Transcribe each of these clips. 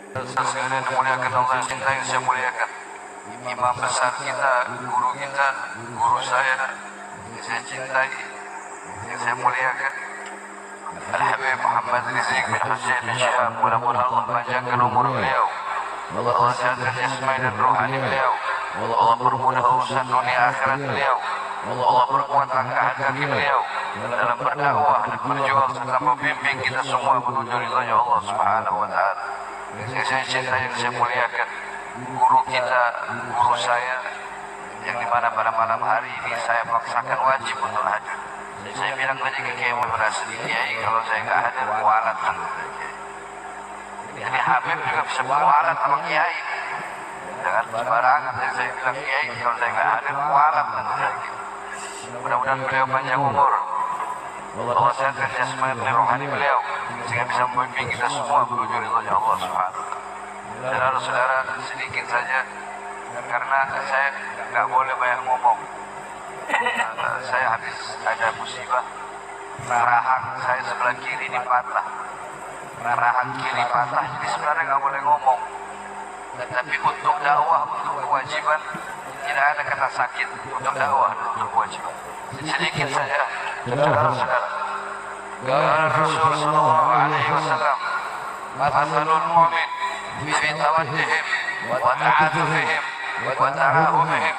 Sekalian dimuliakan Allah yang cinta yang saya muliakan, imam besar kita, guru kita, guru saya yang saya cintai, yang saya muliakan, Al-Habib Muhammad Rizieq bin Hussein bin Syihab. Mudah-mudahan Allah panjangkan umur beliau, Allah sehatkan jasmani dan rohani beliau, Allah permudah urusan dunia akhirat beliau, Allah perkuat langkah kaki beliau dalam berdakwah dan berjuang serta membimbing kita semua menuju ridhonya Allah Subhanahu wa taala. Yang saya cinta, yang saya muliakan, guru kita, guru saya, yang dimana pada malam hari ini saya paksakan wajib untuk hadir. Saya bilang tadi ke Kiai merasa Kiai kalau saya nggak hadir kualat sama Kiai. Jadi Habib juga bisa kualat sama Kiai. Jangan sembarangan. Jadi saya bilang Kiai kalau saya nggak hadir kualat sama Kiai. Mudah-mudahan beliau panjang umur, Allah sehatkan jasmani dan rohani beliau sehingga bisa membimbing kita semua menuju ridhonya Allah Subhanahu. Saudara-saudara, sedikit saja karena saya nggak boleh banyak ngomong. Saya habis ada musibah, rahang saya sebelah kiri ini patah, rahang kiri patah, jadi sebenarnya nggak boleh ngomong. Tapi untuk dakwah, untuk kewajiban, tidak ada kata sakit. Untuk dakwah, untuk kewajiban. Sedikit saja, saudara-saudara. Qala Rasul sallallahu alaihi wasallam, mathalul mu'min fi tawaddihim wa ta'atufihim wa tarahumihim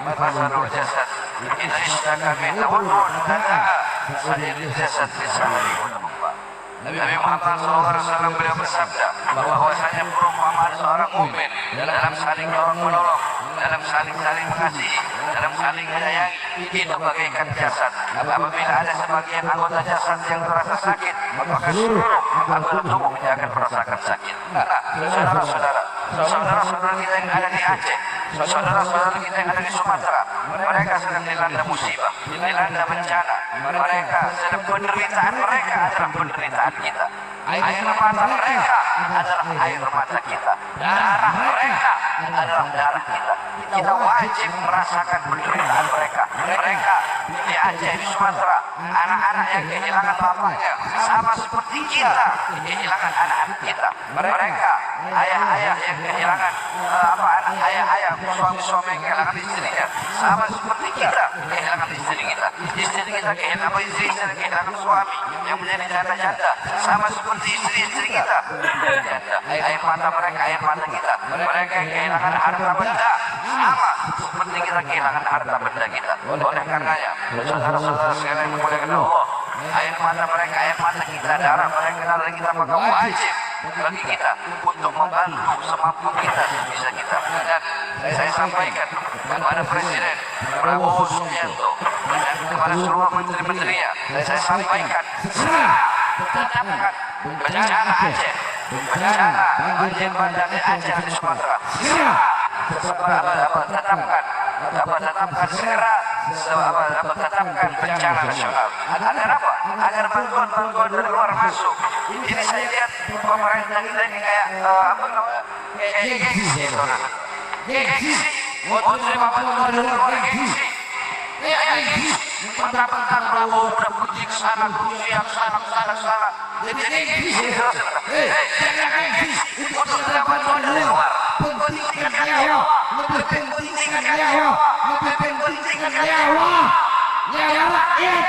mathalul jasad idza ishtaka min udhun tada'a sa'iril jasad fi sahari wa nabwa. Nabi Muhammad SAW beliau bersabda bahwasanya perumpamaan seorang mukmin dalam saling tolong-menolong, dalam saling mengasihi, dalam saling menyayangi itu bagaikan jasad. Apabila ada sebagian anggota jasad yang terasa sakit, maka seluruh anggota tubuhnya akan merasakan sakit. Nah, saudara-saudara kita yang ada di Aceh, saudara-saudara kita yang ada di Sumatera, mereka sedang dilanda musibah, dilanda bencana, mereka sedang penderitaan, mereka adalah penderitaan kita. Air mata mereka adalah air mata kita, darah mereka adalah darah kita. Kita wajib merasakan penderitaan mereka. Mereka di Aceh, di Sumatera, anak-anak yang kehilangan bapaknya sama seperti kita kehilangan anak-anak kita. Mereka ayah-ayah yang kehilangan ayah-ayah, suami-suami yang kehilangan istrinya sama seperti kita kehilangan istri kita. Istri kita kehilangan istri kita, kehilangan suami yang menjadi janda-janda sama seperti istri-istri kita. Air mata mereka, air mata kita. Mereka yang kehilangan harta benda sama seperti kita kehilangan harta benda kita. Oleh karenanya, saudara-saudara sekalian kemuliaan Allah, air mata mereka, air mata kita, darah mereka, darah kita, maka wajib bagi kita untuk membantu semampu kita sebisa kita. Dan saya sampaikan kepada Presiden Prabowo Subianto dan kepada seluruh menteri-menterinya, saya sampaikan tetapkan bencana Aceh, bencana banjir bandang di Aceh di Sumatera, tetapkan segera, tetapkan bencana nasional. Agar apa? Agar bantuan-bantuan dari luar masuk. Ini saya lihat pemerintah kita ini kayak kayak gengsi, gengsi, mau terima bantuan dari luar gengsi. Gengsi, mentang-mentang Prabowo udah pergi ke sana, Rusia ke sana, jadi gengsi. Jangan gengsi untuk terima bantuan dari luar. Pentingkan nyawa, lebih pentingkan nyawa, lebih pentingkan nyawa rakyat.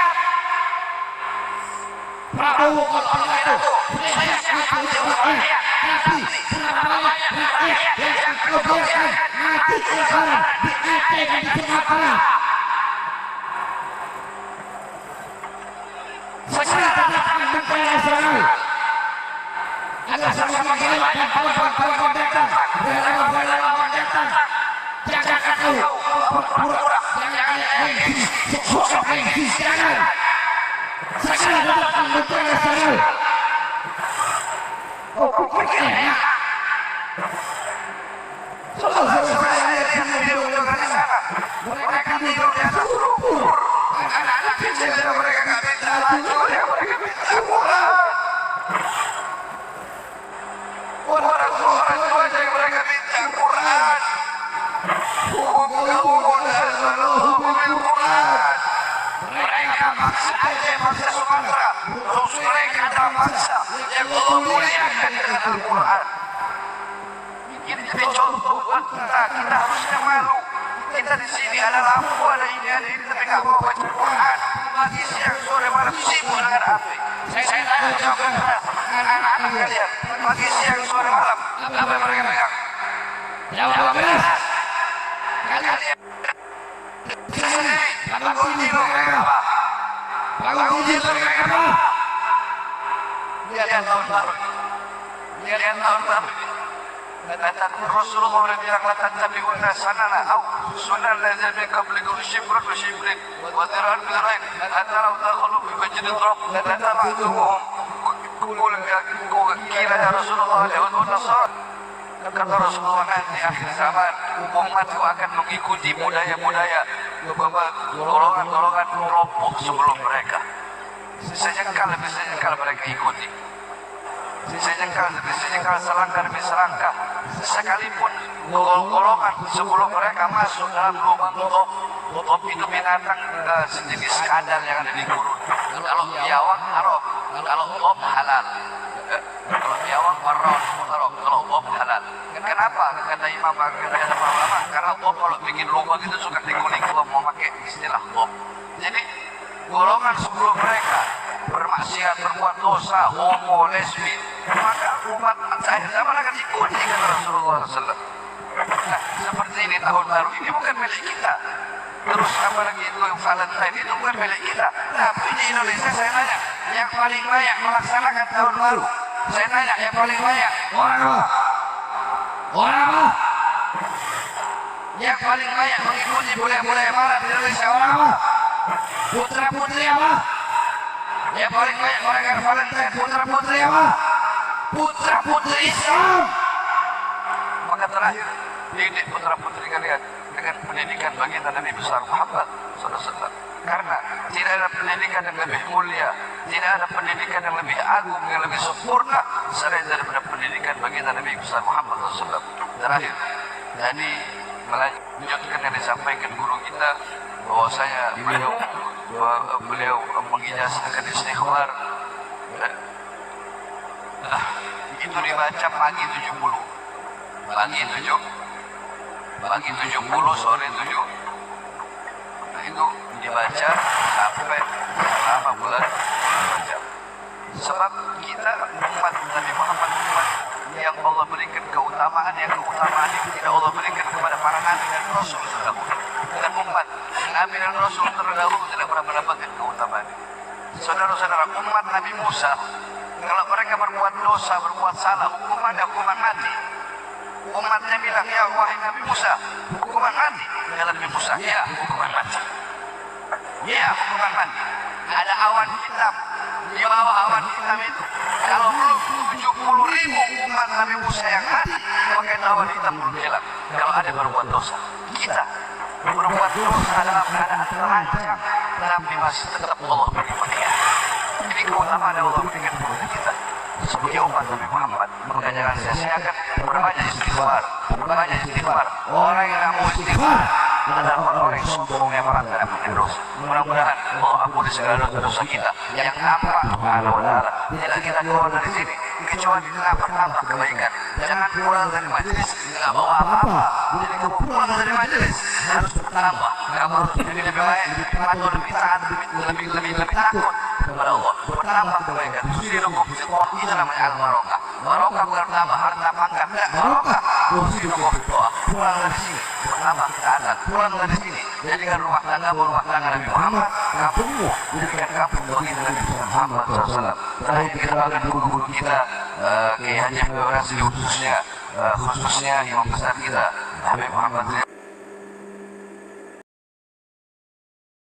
Prabowo kalau itu, saya siapkan rakyat, tapi namanya rakyat yang kemudian mati sekarang di Aceh dan di Sumatera. Segera datang bencana nasional. Ada sama-sama dan kawan-kawan datang, relawan datang. Jangan kau pura-pura, jangan sosok gengsi, jangan. Segera datang bencana nasional. Enak. Saudara-saudara yang tidur di sana, mereka tidur di atas lumpur. Anak-anak kecil mereka nggak bisa laju, mereka bisa pulang. Orang-orang tua yang mereka minta Quran. Mereka bangsa Aceh, bangsa Sumatera, terus mereka adalah bangsa yang Allah muliakan dengan Al-Quran. Jadi contoh buat kita harusnya malu. Kita di sini ada lampu, ada ini, tapi nggak mau baca Quran. Pagi, siang, sore, malam sibuk dengan apa? Saya tanya sama anak-anak kalian, pagi, siang, sore, malam apa yang mereka pegang? Jawab benar. Kalian sendiri, lagu tidur mereka apa? Lagu tidur mereka apa? Lihat tahun baru. Lihat tahun baru. Kata Rasulullah berbilang la tattabi'unna sanana aw sunan ladzina min qablikum shibran wa shibrin wa dhira'an bi dhira'in hatta law dakhalu fi masjidil haram la tataba'tuhum kira ya Rasulullah Yahud wa Nasara. Kata Rasulullah, nanti akhir zaman umat itu akan mengikuti budaya-budaya golongan-golongan kelompok sebelum mereka. Sejengkal lebih sejengkal mereka ikuti, sejengkal selangkah demi selangkah. Sekalipun golongan sebelum mereka masuk dalam lubang top itu binatang sejenis kadal yang ada di gurun. Kalau biawak haram, kalau top halal. Kalau biawak haram, kalau top halal. Kenapa? Kata imam, kata para ulama, karena top kalau bikin lubang itu suka dikuning kalau mau pakai istilah top. Jadi golongan sebelum mereka bermaksiat, berbuat dosa, homo, lesbi, maka umat akhir zaman akan ikuti kata Rasulullah SAW. Nah, seperti ini tahun baru ini bukan milik kita. Terus apalagi itu yang Valentine itu bukan milik kita. Tapi di Indonesia saya tanya, yang paling banyak melaksanakan tahun baru, saya tanya yang paling banyak orang apa? Orang apa? Yang paling banyak mengikuti budaya-budaya barat di Indonesia orang apa? Putra-putri apa? Yang paling banyak merayakan Valentine putra-putri apa? Putra-putri Islam. Maka terakhir, didik putra-putri kalian dengan pendidikan baginda Nabi besar Muhammad SAW. Karena tidak ada pendidikan yang lebih mulia, tidak ada pendidikan yang lebih agung, yang lebih sempurna selain daripada pendidikan baginda Nabi besar Muhammad SAW. Terakhir, tadi melanjutkan yang disampaikan guru kita, bahwasanya beliau mengijazahkan istighfar itu dibaca pagi 70, pagi 70, sore 7. Nah, itu dibaca sampai berapa bulan jam. Sebab kita umat Nabi Muhammad, umat yang Allah berikan keutamaan, yang keutamaan itu tidak Allah berikan kepada para nabi dan rasul terdahulu. Dan umat nabi dan rasul terdahulu tidak pernah mendapatkan keutamaan. Saudara-saudara, umat Nabi Musa, kalau mereka berbuat dosa, berbuat salah, hukumannya hukuman mati. Umatnya bilang, ya wahai Nabi Musa, hukuman mati. Kata Nabi Musa, ya hukuman mati. Ya hukuman mati. Ada awan hitam, di bawah awan hitam itu, kalau belum 70.000 umat Nabi Musa yang mati, maka itu awan hitam belum hilang. Kalau ada berbuat dosa, kita berbuat dosa dalam keadaan terancam, tapi masih tetap Allah beri bagian. Ini keutamaan Allah berikan kepada kita sebagai umat Nabi Muhammad. Maka jangan sia-siakan berbanyak istighfar, berbanyak istighfar. Orang yang tidak mau istighfar adalah orang-orang yang sombong, yang merasa tidak punya dosa. Mudah-mudahan Allah ampuni segala dosa kita yang nampak Subhanahu wa ta'ala. Tidak kita keluar dari sini kecuali dengan bertambah kebaikan. Jangan pulang dari majelis nggak bawa apa-apa. Jadi kamu pulang dari majelis harus bertambah. Kamu harus lebih baik, lebih patuh, lebih taat, lebih takut kepada Allah. Bertambah kebaikan. Tusirukum fitrah, itu namanya al-barokah. Barokah bukan bertambah harta pangkat, tidak barokah. Tusirukum fitrah. Pulang dari sini bertambah ketaatan. Pulang dari sini jadikan rumah tangga Nabi Muhammad, kampungmu jadikan kampung baginda Nabi Muhammad SAW. Terakhir kita bagi guru-guru kita, Kiai Haji Abdul Razak khususnya imam besar kita Habib Muhammad